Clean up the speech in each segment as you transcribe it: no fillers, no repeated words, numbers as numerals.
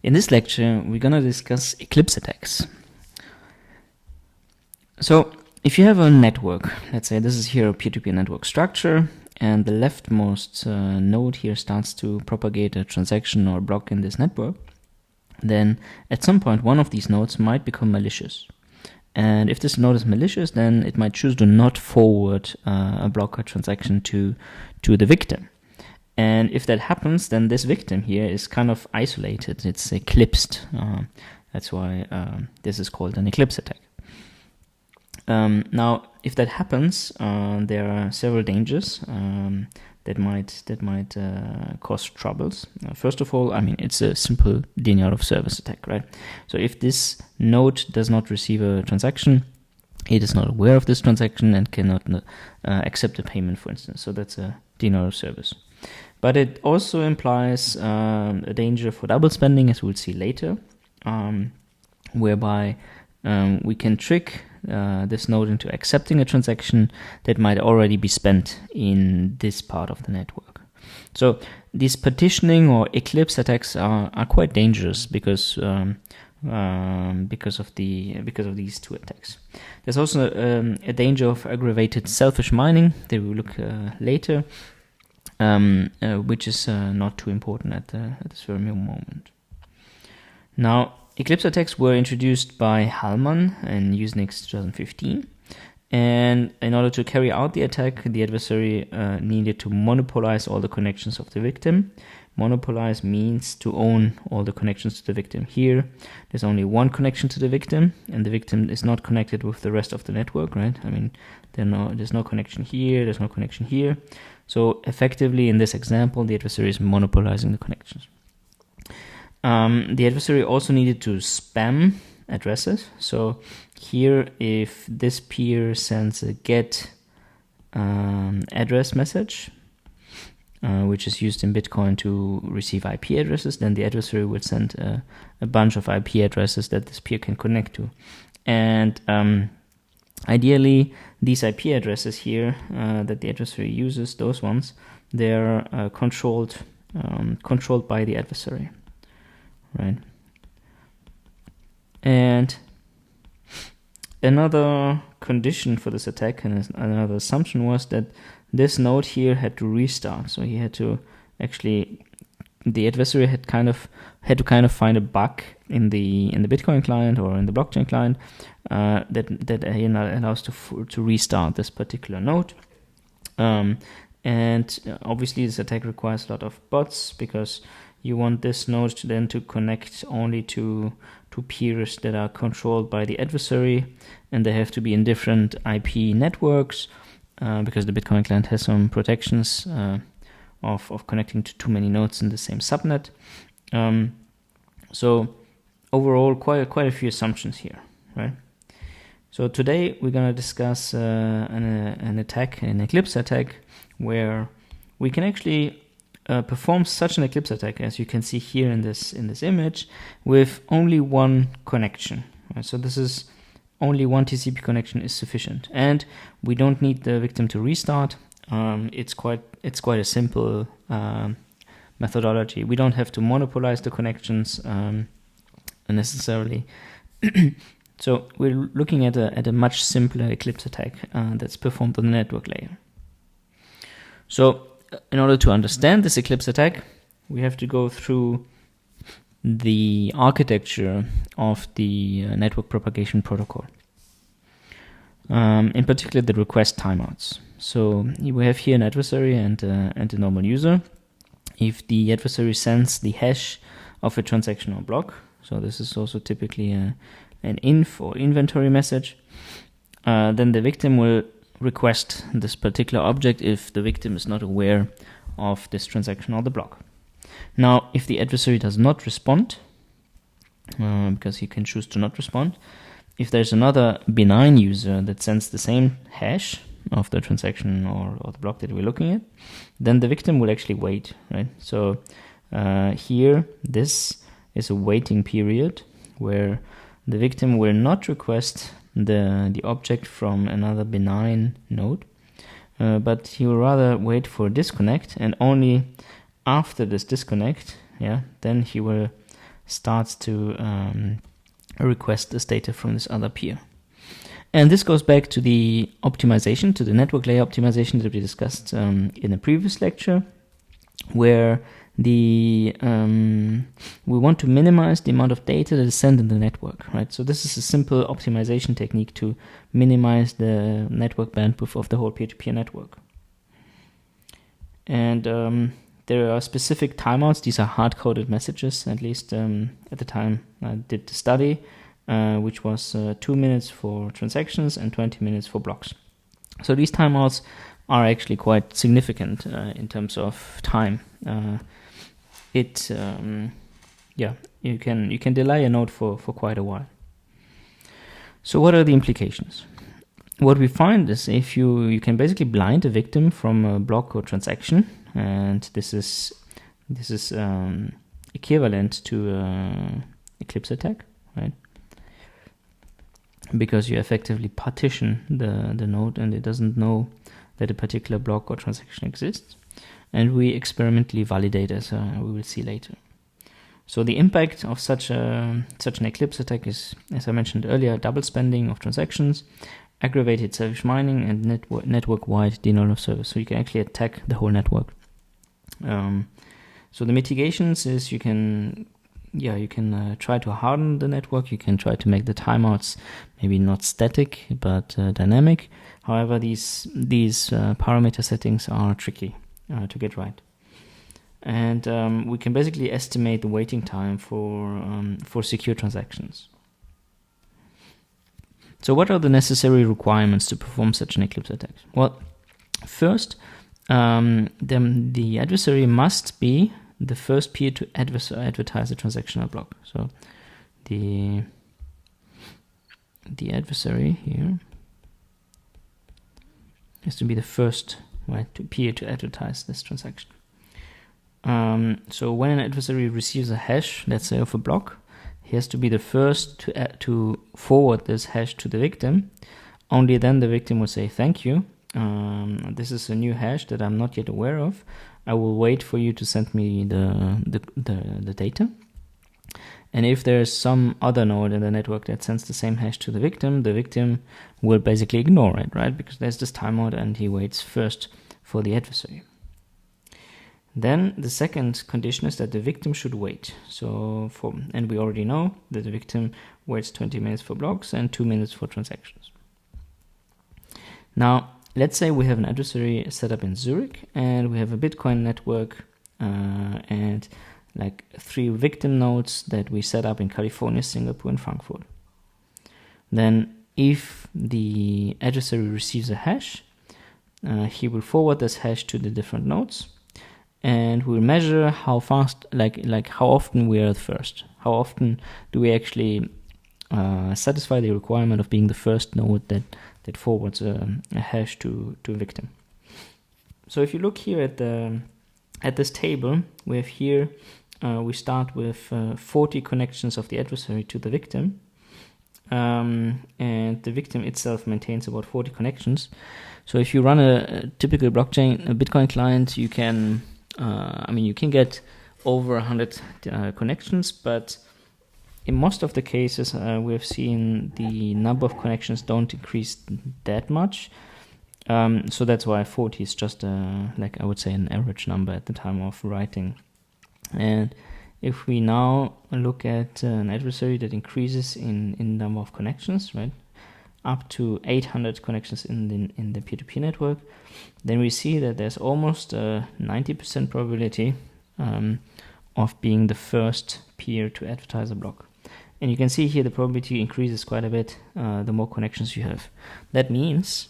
In this lecture, we're going to discuss Eclipse attacks. So, if you have a network, let's say this is here a peer-to-peer network structure, and the leftmost node here starts to propagate a transaction or block in this network, then at some point one of these nodes might become malicious. And if this node is malicious, then it might choose to not forward a blocker transaction to the victim. And if that happens, then this victim here is kind of isolated. It's eclipsed. That's why this is called an eclipse attack. Now, if that happens, there are several dangers that might cause troubles. First of all, it's a simple denial of service attack, right? So if this node does not receive a transaction, it is not aware of this transaction and cannot accept a payment, for instance. So that's a denial of service. But it also implies a danger for double spending, as we'll see later, whereby we can trick this node into accepting a transaction that might already be spent in this part of the network. So these partitioning or eclipse attacks are quite dangerous because of these two attacks. There's also a danger of aggravated selfish mining that we'll look later, which is not too important at this very moment. Now, Eclipse attacks were introduced by Hallman in Usenix 2015, and in order to carry out the attack, the adversary needed to monopolize all the connections of the victim. Monopolize means to own all the connections to the victim. Here, there's only one connection to the victim, and the victim is not connected with the rest of the network, right? There's no connection here, there's no connection here. So effectively, in this example, the adversary is monopolizing the connections. The adversary also needed to spam addresses. So here, if this peer sends a get address message, which is used in Bitcoin to receive IP addresses, then the adversary will send a bunch of IP addresses that this peer can connect to. And ideally, these IP addresses here that the adversary uses, those ones, they're controlled by the adversary. Right. And another condition for this attack and another assumption was that this node here had to restart. So he had to the adversary had to find a bug in the Bitcoin client or in the blockchain client that allows to restart this particular node. And obviously this attack requires a lot of bots because you want this node then to connect only to peers that are controlled by the adversary, and they have to be in different IP networks because the Bitcoin client has some protections of connecting to too many nodes in the same subnet. So overall, quite a few assumptions here, right? So today we're going to discuss an attack, an Eclipse attack, where we can actually perform such an Eclipse attack, as you can see here in this image, with only one connection. Right? So this is only one TCP connection is sufficient, and we don't need the victim to restart. It's quite a simple methodology. We don't have to monopolize the connections necessarily. So we're looking at a much simpler Eclipse attack that's performed on the network layer. So in order to understand this Eclipse attack, we have to go through the architecture of the network propagation protocol. In particular, the request timeouts. So we have here an adversary and a normal user. If the adversary sends the hash of a transaction or block, so this is also typically an inf or inventory message, then the victim will request this particular object if the victim is not aware of this transaction or the block. Now, if the adversary does not respond, because he can choose to not respond, if there's another benign user that sends the same hash of the transaction or the block that we're looking at, then the victim will actually wait, right? So here, this is a waiting period where the victim will not request the object from another benign node, but he will rather wait for a disconnect, and only after this disconnect, then he will starts to request this data from this other peer. And this goes back to the optimization, to the network layer optimization that we discussed in a previous lecture, where we want to minimize the amount of data that is sent in the network, right? So this is a simple optimization technique to minimize the network bandwidth of the whole peer-to-peer network. And there are specific timeouts. These are hard-coded messages, at least at the time I did the study, which was 2 minutes for transactions and 20 minutes for blocks. So these timeouts are actually quite significant in terms of time. You can delay a node for quite a while. So what are the implications? What we find is if you can basically blind a victim from a block or transaction, and this is equivalent to Eclipse attack, right? Because you effectively partition the node and it doesn't know that a particular block or transaction exists. And we experimentally validate, as we will see later. So the impact of such an Eclipse attack is, as I mentioned earlier, double spending of transactions, aggravated selfish mining, and network-wide denial of service. So you can actually attack the whole network. So the mitigations is you can try to harden the network. You can try to make the timeouts maybe not static but dynamic. However, these parameter settings are tricky to get right. And we can basically estimate the waiting time for secure transactions. So what are the necessary requirements to perform such an Eclipse attack? Well, first, the adversary must be the first peer to advertise a transactional block. So the adversary here has to be the first peer to advertise this transaction. So when an adversary receives a hash, let's say of a block, he has to be the first to forward this hash to the victim. Only then the victim will say, thank you. This is a new hash that I'm not yet aware of. I will wait for you to send me the data. And if there's some other node in the network that sends the same hash to the victim will basically ignore it, right? Because there's this timeout and he waits first for the adversary. Then the second condition is that the victim should wait. And we already know that the victim waits 20 minutes for blocks and 2 minutes for transactions. Now, let's say we have an adversary set up in Zurich and we have a Bitcoin network and like 3 victim nodes that we set up in California, Singapore, and Frankfurt. Then if the adversary receives a hash, he will forward this hash to the different nodes, and we'll measure how fast, like how often we are first. How often do we actually satisfy the requirement of being the first node that forwards a hash to a victim. So if you look here at this table, we have here we start with 40 connections of the adversary to the victim, and the victim itself maintains about 40 connections. So if you run a typical blockchain, a Bitcoin client, you can you can get over 100 connections, but in most of the cases we've seen the number of connections don't increase that much. So that's why 40 is just I would say an average number at the time of writing. And if we now look at an adversary that increases in number of connections, right, up to 800 connections in the peer-to-peer network, then we see that there's almost a 90% probability of being the first peer to advertise a block. And you can see here the probability increases quite a bit the more connections you have. That means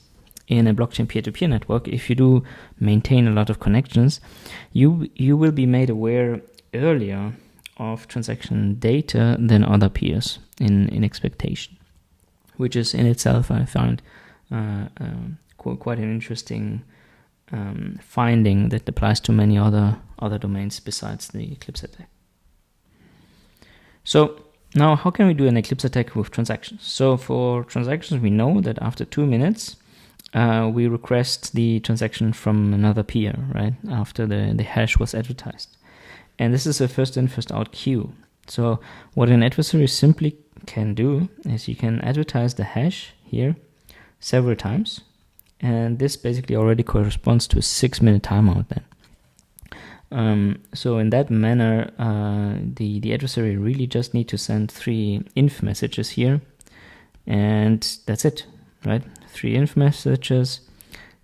in a blockchain peer-to-peer network, if you do maintain a lot of connections, you will be made aware earlier of transaction data than other peers in expectation, which is in itself, I find, quite an interesting finding that applies to many other domains besides the Eclipse attack. So now, how can we do an Eclipse attack with transactions? So for transactions, we know that after 2 minutes, we request the transaction from another peer, right, after the hash was advertised. And this is a first in, first out queue. So what an adversary simply can do is you can advertise the hash here several times, and this basically already corresponds to a 6-minute timeout then. So in that manner, the adversary really just need to send 3 inf messages here, and that's it, right? 3 inf messages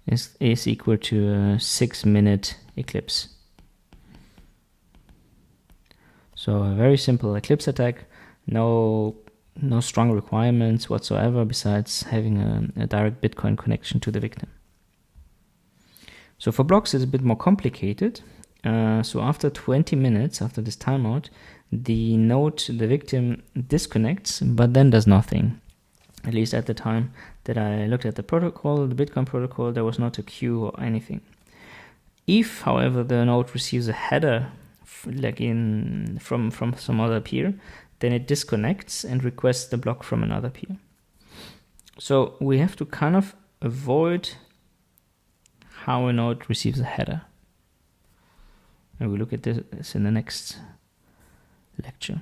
is equal to a 6-minute Eclipse. So a very simple Eclipse attack, no strong requirements whatsoever besides having a direct Bitcoin connection to the victim. So for blocks it's a bit more complicated. So after 20 minutes, after this timeout, the node, the victim, disconnects, but then does nothing. At least at the time that I looked at the protocol, the Bitcoin protocol, there was not a queue or anything. If, however, the node receives a header from some other peer, then it disconnects and requests the block from another peer. So we have to kind of avoid how a node receives a header. And we'll look at this in the next lecture.